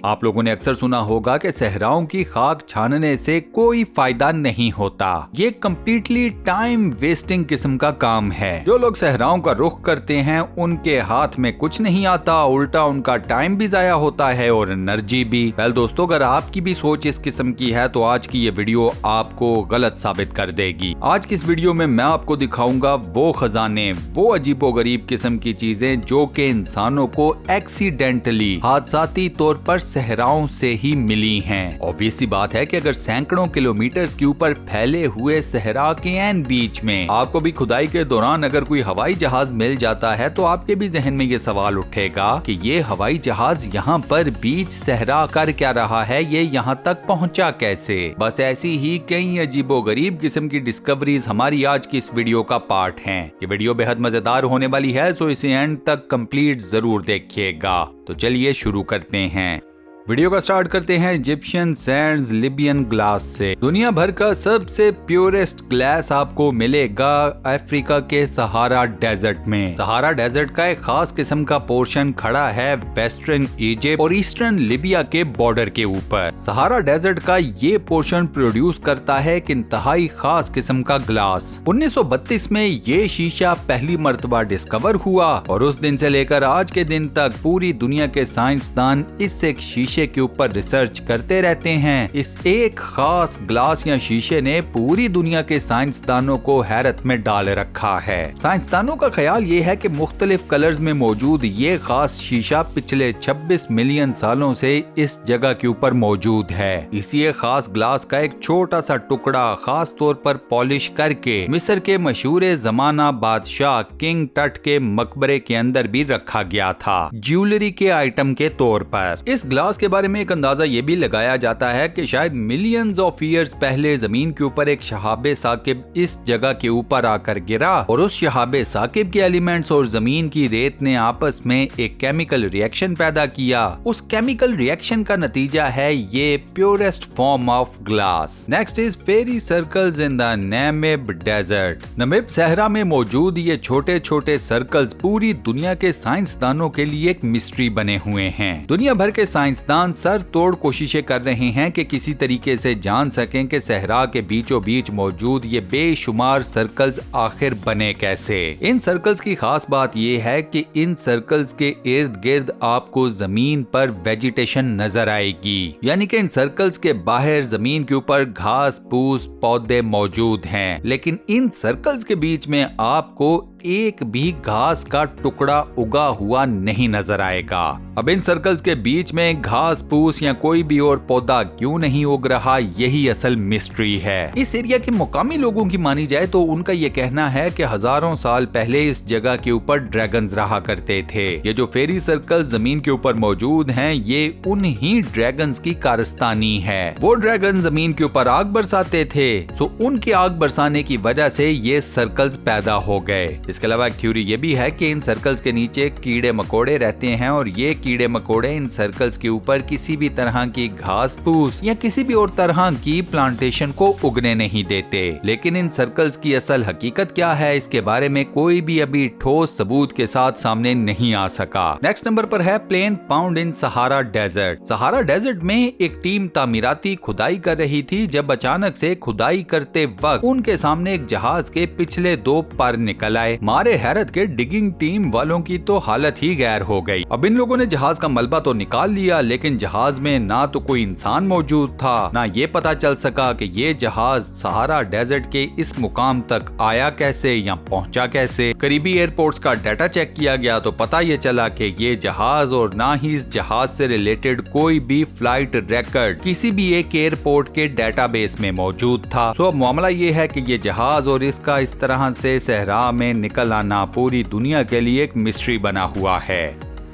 आप लोगों ने अक्सर सुना होगा कि सहराओं की खाक छानने से कोई फायदा नहीं होता। ये कम्प्लीटली टाइम वेस्टिंग किस्म का काम है। जो लोग सहराओं का रुख करते हैं उनके हाथ में कुछ नहीं आता, उल्टा उनका टाइम भी जाया होता है और एनर्जी भी। वेल दोस्तों, अगर आपकी भी सोच इस किस्म की है तो आज की ये वीडियो आपको गलत साबित कर देगी। आज की इस वीडियो में मैं आपको दिखाऊंगा वो खजाने, वो अजीबोगरीब किस्म की चीजें जो कि इंसानों को एक्सीडेंटली, हादसाती तौर पर सहराओं से ही मिली हैं। ऑब्वियस सी बात है कि अगर सैकड़ों किलोमीटर के ऊपर फैले हुए सहरा के एन बीच में आपको भी खुदाई के दौरान अगर कोई हवाई जहाज मिल जाता है तो आपके भी जहन में ये सवाल उठेगा कि ये हवाई जहाज यहाँ पर बीच सहरा कर क्या रहा है, ये यहाँ तक पहुँचा कैसे। बस ऐसी ही कई अजीबोगरीब किस्म की डिस्कवरीज हमारी आज की इस वीडियो का पार्ट हैं। ये वीडियो बेहद मजेदार होने वाली है, सो इसे एंड तक कंप्लीट जरूर देखिएगा। तो चलिए शुरू करते हैं। वीडियो का स्टार्ट करते हैं इजिप्शियन सैंड्स लिबियन ग्लास से। दुनिया भर का सबसे प्योरेस्ट ग्लास आपको मिलेगा अफ्रीका के सहारा डेजर्ट में। सहारा डेजर्ट का एक खास किस्म का पोर्शन खड़ा है वेस्टर्न इजिप्ट और ईस्टर्न लिबिया के बॉर्डर के ऊपर। सहारा डेजर्ट का ये पोर्शन प्रोड्यूस करता है एक इंतहाई खास किस्म का ग्लास। 1932 में ये शीशा पहली मर्तबा डिस्कवर हुआ और उस दिन से लेकर आज के दिन तक पूरी दुनिया के साइंसदान इस एक शीशे के ऊपर रिसर्च करते रहते हैं। इस एक खास ग्लास या शीशे ने पूरी दुनिया के साइंसदानों को हैरत में डाल रखा है। साइंसदानों का ख्याल ये है कि मुख्तलिफ कलर्स में मौजूद ये खास शीशा पिछले 26 मिलियन सालों से इस जगह के ऊपर मौजूद है। इसी एक खास ग्लास का एक छोटा सा टुकड़ा खास तौर पर पॉलिश करके मिस्र के मशहूर जमाना बादशाह किंग टट के मकबरे के अंदर भी रखा गया था, ज्वेलरी के आइटम के तौर पर। इस ग्लास के बारे में एक अंदाजा ये भी लगाया जाता है कि शायद मिलियंस ऑफ ईयर्स पहले जमीन के ऊपर एक शहाबे साकिब इस जगह के ऊपर आकर गिरा और उस शहाबे साकिब के एलिमेंट्स और जमीन की रेत ने आपस में एक केमिकल रिएक्शन पैदा किया। उस केमिकल रिएक्शन का नतीजा है ये purest form of glass. Next is fairy circles in the Namib desert. Namib सहरा में मौजूद ये छोटे छोटे सर्कल्स पूरी दुनिया के साइंसदानों के लिए एक मिस्ट्री बने हुए हैं। दुनिया भर के साइंसदान सर तोड़ कोशिशें कर रहे हैं कि किसी तरीके से जान सकें कि सहरा के बीचों बीच मौजूद ये बेशुमार सर्कल्स आखिर बने कैसे। इन सर्कल्स की खास बात यह है कि इन सर्कल्स के इर्द गिर्द आपको जमीन पर वेजिटेशन नजर आएगी, यानी कि इन सर्कल्स के बाहर जमीन के ऊपर घास फूस पौधे मौजूद हैं, लेकिन इन सर्कल्स के बीच में आपको एक भी घास का टुकड़ा उगा हुआ नहीं नजर आएगा। अब इन सर्कल्स के बीच में घास फूस या कोई भी और पौधा क्यों नहीं उग रहा, यही असल मिस्ट्री है। इस एरिया के मुकामी लोगों की मानी जाए तो उनका ये कहना है कि हजारों साल पहले इस जगह के ऊपर ड्रैगन्स रहा करते थे। ये जो फेरी सर्कल्स जमीन के ऊपर मौजूद हैं, ये उन्हीं ड्रैगन्स की कारस्तानी है। वो ड्रैगन जमीन के ऊपर आग बरसाते थे, सो उनके आग बरसाने की वजह से ये सर्कल्स पैदा हो गए। इसके अलावा एक थ्योरी ये भी है कि इन सर्कल्स के नीचे कीड़े मकोड़े रहते हैं और ये कीड़े मकोड़े इन सर्कल्स के ऊपर किसी भी तरह की घास फूस या किसी भी और तरह की प्लांटेशन को उगने नहीं देते। लेकिन इन सर्कल्स की असल हकीकत क्या है, इसके बारे में कोई भी अभी ठोस सबूत के साथ सामने नहीं आ सका। नेक्स्ट नंबर पर है plane found in Sahara desert. Sahara desert में एक टीम तामीराती खुदाई कर रही थी जब अचानक से खुदाई करते वक्त उनके सामने एक जहाज के पिछले 2 पर निकल आए। मारे हैरत के डिगिंग टीम वालों की तो हालत ही गैर हो गई। अब इन लोगों ने जहाज का मलबा तो निकाल लिया, लेकिन जहाज में ना तो कोई इंसान मौजूद था, ना ये पता चल सका कि ये जहाज सहारा डेजर्ट के इस मुकाम तक आया कैसे या पहुंचा कैसे। करीबी एयरपोर्ट्स का डाटा चेक किया गया तो पता ये चला कि ये जहाज और ना ही इस जहाज से रिलेटेड कोई भी फ्लाइट रिकॉर्ड किसी भी एक एयरपोर्ट के डेटाबेस में मौजूद था। तो अब मामला ये है कि ये जहाज और इसका इस तरह से सहरा में निकल आना पूरी दुनिया के लिए एक मिस्ट्री बना हुआ है।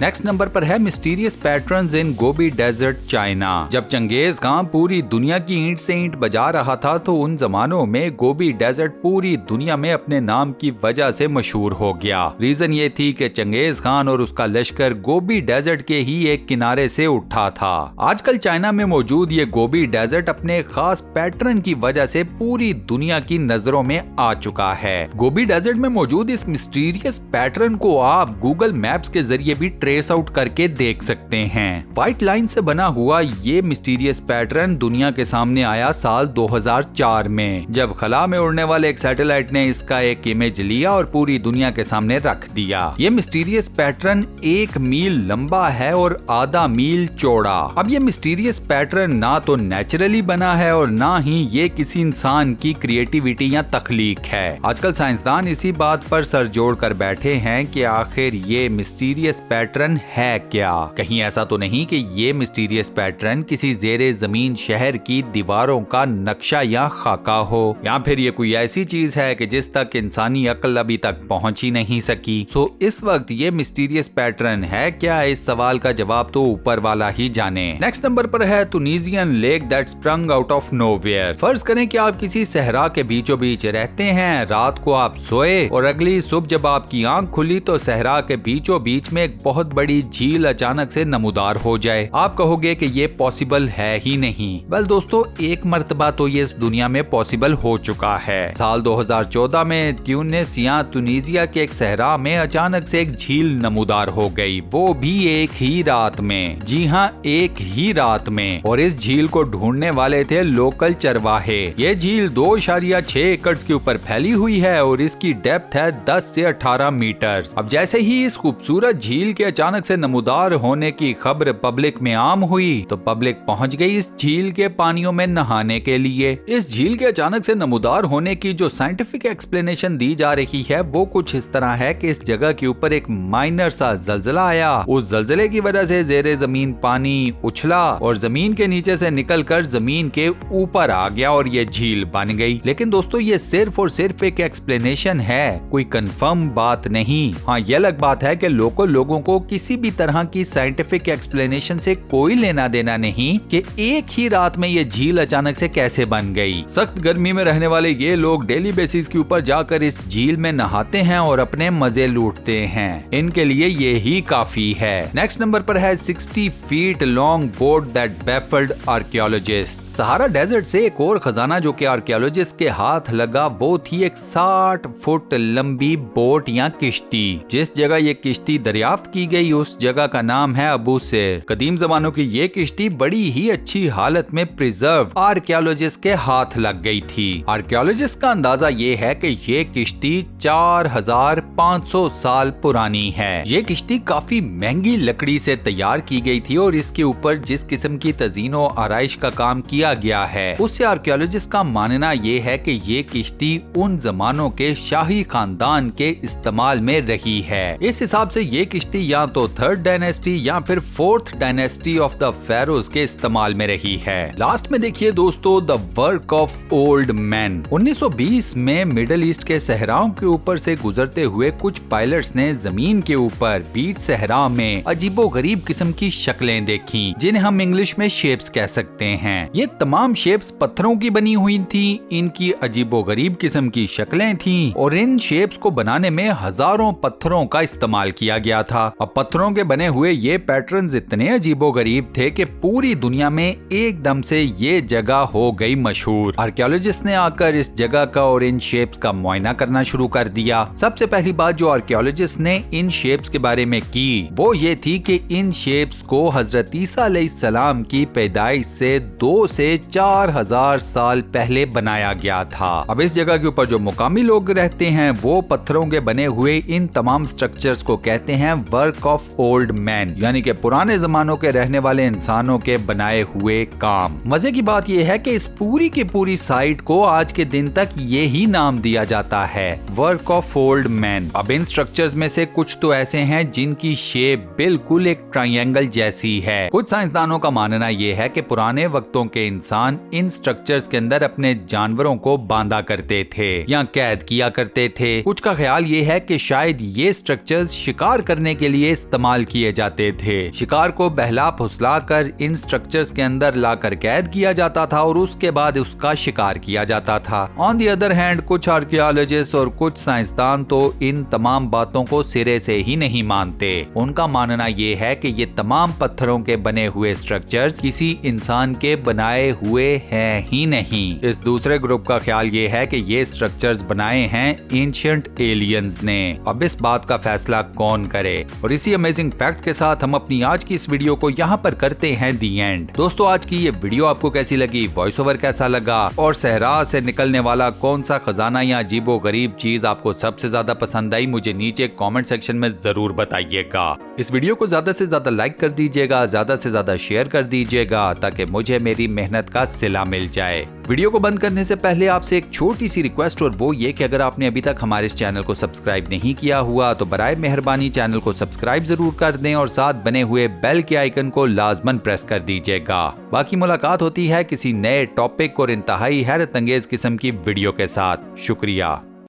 नेक्स्ट नंबर पर है mysterious patterns in Gobi desert China. जब चंगेज खान पूरी दुनिया की ईंट से ईंट बजा रहा था तो उन जमानों में गोबी डेजर्ट पूरी दुनिया में अपने नाम की वजह से मशहूर हो गया। रीजन ये थी कि चंगेज खान और उसका लश्कर गोबी डेजर्ट के ही एक किनारे से उठा था। आजकल चाइना में मौजूद ये गोबी डेजर्ट अपने खास पैटर्न की वजह से पूरी दुनिया की नजरों में आ चुका है। गोबी डेजर्ट में मौजूद इस मिस्टीरियस पैटर्न को आप गूगल मैप्स के जरिए भी ट्रेस आउट करके देख सकते हैं। व्हाइट लाइन से बना हुआ ये मिस्टीरियस पैटर्न दुनिया के सामने आया साल 2004 में, जब खला में उड़ने वाले एक सैटेलाइट ने इसका एक इमेज लिया और पूरी दुनिया के सामने रख दिया। ये मिस्टीरियस पैटर्न 1 मील लंबा है और आधा मील चौड़ा। अब ये मिस्टीरियस पैटर्न ना तो नेचुरली बना है और ना ही ये किसी इंसान की क्रिएटिविटी या तख्लीक है। आजकल साइंसदान इसी बात पर सर जोड़ कर बैठे हैं कि आखिर ये मिस्टीरियस पैटर्न है क्या। कहीं ऐसा तो नहीं कि ये मिस्टीरियस पैटर्न किसी जेरे जमीन शहर की दीवारों का नक्शा या खाका हो, या फिर ये कोई ऐसी चीज है कि जिस तक इंसानी अक्ल अभी तक पहुंच ही नहीं सकी। सो इस वक्त ये मिस्टीरियस पैटर्न है क्या, इस सवाल का जवाब तो ऊपर वाला ही जाने। नेक्स्ट नंबर पर है Tunisian lake that sprung out of nowhere. फर्ज करें कि आप किसी सहरा के बीचों बीच रहते हैं, रात को आप सोए और अगली सुबह जब आपकी आंख खुली तो सहरा के बीचों बीच में एक बहुत बड़ी झील अचानक से नमूदार हो जाए। आप कहोगे कि ये पॉसिबल है ही नहीं। वेल दोस्तों, एक मर्तबा तो ये इस दुनिया में पॉसिबल हो चुका है। साल 2014 में ट्यूनिस या ट्यूनीसिया के एक सहरा में अचानक से एक झील नमूदार हो गई, वो भी एक ही रात में। जी हाँ, एक ही रात में। और इस झील को ढूंढने वाले थे लोकल चरवाहे। ये झील 2.6 एकड़ के ऊपर फैली हुई है और इसकी डेप्थ है 10 से 18 मीटर। अब जैसे ही इस खूबसूरत झील के अचानक से नमूदार होने की खबर पब्लिक में आम हुई तो पब्लिक पहुंच गई इस झील के पानियों में नहाने के लिए। इस झील के अचानक से नमूदार होने की जो साइंटिफिक एक्सप्लेनेशन दी जा रही है वो कुछ इस तरह है कि इस जगह के ऊपर एक माइनर सा जलजला आया। उस जलजले की वजह से जेरे जमीन पानी उछला और जमीन के नीचे से निकलकर जमीन के ऊपर आ गया और ये झील बन गई। लेकिन दोस्तों, ये सिर्फ और सिर्फ एक एक्सप्लेनेशन है, कोई कंफर्म बात नहीं। हाँ, ये अलग बात है कि लोगों को किसी भी तरह की साइंटिफिक एक्सप्लेनेशन से कोई लेना देना नहीं कि एक ही रात में ये झील अचानक से कैसे बन गई। सख्त गर्मी में रहने वाले ये लोग डेली बेसिस के ऊपर जाकर इस झील में नहाते हैं और अपने मजे लूटते हैं। इनके लिए ये ही काफी है। नेक्स्ट नंबर पर है 60 feet long boat that baffled archaeologist. Sahara desert से एक और खजाना जो कि आर्कियोलॉजिस्ट के हाथ लगा वो थी एक 60 फुट लंबी बोट या किश्ती। जिस जगह ये किश्ती दरियाफ्त की गई उस जगह का नाम है अबू सिर। कदीम जमानों की ये किश्ती बड़ी ही अच्छी हालत में प्रिजर्व आर्कियोलॉजिस्ट के हाथ लग गई थी। आर्कियोलॉजिस्ट का अंदाजा ये है कि ये किश्ती 4500 साल पुरानी है। ये किश्ती काफी महंगी लकड़ी से तैयार की गई थी और इसके ऊपर जिस किस्म की तजीनो आराइश का काम किया गया है उससे आर्कियोलॉजिस्ट का मानना ये है कि ये किश्ती उन जमानों के शाही खानदान के इस्तेमाल में रही है। इस हिसाब से ये किश्ती या तो 3rd डायनेस्टी या फिर 4th dynasty of the Feroz के इस्तेमाल में रही है। लास्ट में देखिए दोस्तों, the work of old man. 1920 में मिडिल ईस्ट के सहराओं के ऊपर से गुजरते हुए कुछ पायलट्स ने जमीन के ऊपर बीच सहरा में अजीबोगरीब किस्म की शक्लें देखी, जिन्हें हम इंग्लिश में शेप्स कह सकते हैं। ये तमाम शेप्स पत्थरों की बनी हुई थी। इनकी अजीबोगरीब किस्म की शक्लें थी और इन शेप्स को बनाने में हजारों पत्थरों का इस्तेमाल किया गया था। अब पत्थरों के बने हुए ये पैटर्न्स इतने अजीबोगरीब थे कि पूरी दुनिया में एकदम से ये जगह हो गई मशहूर। आर्कियोलॉजिस्ट ने आकर इस जगह का और इन शेप्स का मुआयना करना शुरू कर दिया। सबसे पहली बात जो आर्कियोलॉजिस्ट ने इन शेप्स के बारे में की वो ये थी कि इन शेप्स को हजरत ईसा अलैहिस्सलाम की पैदाइश से 2 से 4000 साल पहले बनाया गया था। अब इस जगह के ऊपर जो मुकामी लोग रहते हैं वो पत्थरों के बने हुए इन तमाम स्ट्रक्चर्स को कहते हैं वर्क ऑफ ओल्ड मैन, यानी कि पुराने जमानों के रहने वाले इंसानों के बनाए हुए काम। मजे की बात यह है कि इस पूरी की पूरी साइट को आज के दिन तक ये ही नाम दिया जाता है, वर्क ऑफ ओल्ड मैन। अब इन स्ट्रक्चर्स में से कुछ तो ऐसे हैं जिनकी शेप बिल्कुल एक ट्रायंगल जैसी है। कुछ साइंसदानों का मानना यह है कि पुराने वक्तों के इंसान इन स्ट्रक्चर्स के अंदर अपने जानवरों को बांधा करते थे या कैद किया करते थे। कुछ का ख्याल ये है कि शायद ये स्ट्रक्चर्स शिकार करने के लिए इस्तेमाल किए जाते थे। शिकार को बहला फुसला कर इन स्ट्रक्चर्स के अंदर लाकर कैद किया जाता था और उसके बाद उसका शिकार किया जाता था। ऑन दी अदर हैंड कुछ आर्कियोलॉजिस्ट और कुछ साइंसदान तो इन तमाम बातों को सिरे से ही नहीं मानते। उनका मानना ये है कि ये तमाम पत्थरों के बने हुए स्ट्रक्चर्स किसी इंसान के बनाए हुए हैं ही नहीं। इस दूसरे ग्रुप का ख्याल ये है कि ये स्ट्रक्चर्स बनाए हैं एंशिएंट एलियंस ने। अब इस बात का फैसला कौन करे। और और इसी अमेजिंग फैक्ट के साथ हम अपनी आज की इस वीडियो को यहाँ पर करते हैं दी एंड। दोस्तों, आज की ये वीडियो आपको कैसी लगी, वॉइस ओवर कैसा लगा और सहरा से निकलने वाला कौन सा खजाना या अजीबो गरीब चीज आपको सबसे ज्यादा पसंद आई, मुझे नीचे कमेंट सेक्शन में जरूर बताइएगा। इस वीडियो को ज्यादा से ज्यादा लाइक कर दीजिएगा, ज्यादा से ज्यादा शेयर कर दीजिएगा ताकि मुझे मेरी मेहनत का सिला मिल जाए। वीडियो को बंद करने से पहले आपसे एक छोटी सी रिक्वेस्ट, और वो ये कि अगर आपने अभी तक हमारे इस चैनल को सब्सक्राइब नहीं किया हुआ तो बराए मेहरबानी चैनल को सब्सक्राइब जरूर कर दें और साथ बने हुए बेल के आइकन को लाजमन प्रेस कर दीजिएगा। बाकी मुलाकात होती है किसी नए टॉपिक और इंतहाई हैरत अंगेज किस्म की वीडियो के साथ। शुक्रिया।